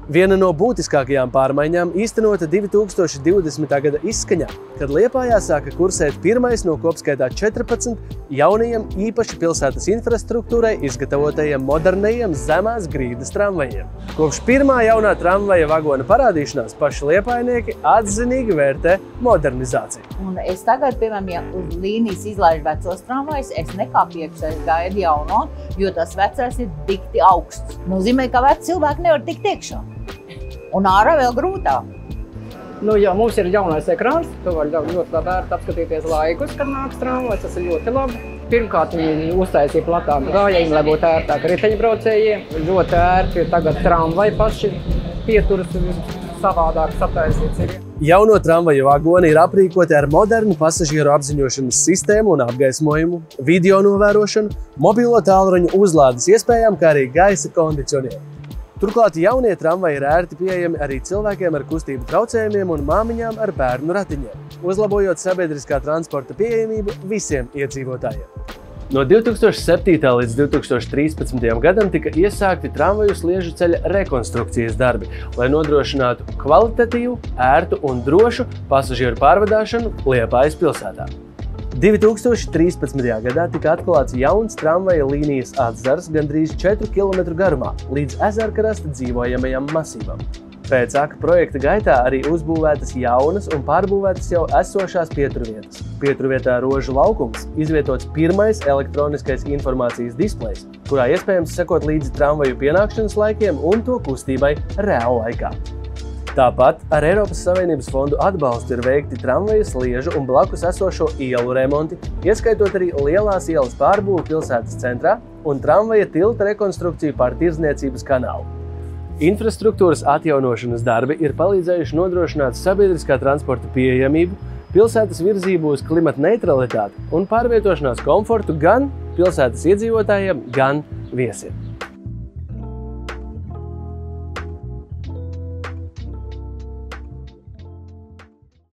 Viena no būtiskākajām pārmaiņām īstenota 2020. Gada izskaņā, kad Liepājā sāka kursēt pirmais no kopskaitā 14 jaunajiem īpaši pilsētas infrastruktūrai izgatavotajiem modernajiem zemās grīdas tramvajiem. Kopš pirmā jaunā tramvaja vagona parādīšanās paši liepājnieki atzinīgi vērtē modernizāciju. Un es tagad, piemēram, ja uz līnijas izlaiž vecos tramvajus, es nekāpu iekšā, es gaidu jauno, jo tas vecais ir dikti augsts. Nozīmē, ka veci cilvēki nevar tikt iekšā. Un ārā vēl grūtāk. Ja mums ir jaunais ekrāns, to var ļoti labi apskatīties laikus, kad nāks tramvajs, tas ir ļoti labi. Pirmkārt, viņi uztaisīja platām gājējiem, lai būtu ērtāk riteņbraucējiem. Ļoti ērti, tagad tramvaji paši pieturas savādāk sataisīts. Jauno tramvaju vagoni ir aprīkoti ar modernu pasažieru apziņošanas sistēmu un apgaismojumu, video novērošanu, mobilo tālruņu uzlādes iespējām, kā arī gaisa kondicionieru. Turklāt jaunie tramvaji ir ērti pieejami arī cilvēkiem ar kustību traucējumiem un māmiņām ar bērnu ratiņiem, uzlabojot sabiedriskā transporta pieejamību visiem iedzīvotājiem. No 2007. līdz 2013. gadam tika iesākti tramvaju sliežu ceļa rekonstrukcijas darbi, lai nodrošinātu kvalitatīvu, ērtu un drošu pasažieru pārvadāšanu Liepājas pilsētā. 2013. gadā tika atklāts jauns tramvaja līnijas atzars gandrīz 4 km garumā līdz Ezerkrasta dzīvojamajam masīvam. Pēc aka projekta gaitā arī uzbūvētas jaunas un pārbūvētas jau esošās pieturvietas. Pieturvietā Rožu laukums izvietots pirmais elektroniskais informācijas displejs, kurā iespējams sekot līdzi tramvaju pienākšanas laikiem un to kustībai reāla laikā. Tāpat ar Eiropas Savienības fondu atbalstu ir veikti tramvaju sliežu un blakus esošo ielu remonti, ieskaitot arī lielās ielas pārbūvi pilsētas centrā un tramvaja tilta rekonstrukciju pār Tirdzniecības kanālu. Infrastruktūras atjaunošanas darbi ir palīdzējuši nodrošināt sabiedriskā transporta pieejamību, pilsētas virzību uz klimata neutralitāti un pārvietošanās komfortu gan pilsētas iedzīvotājiem, gan viesiem.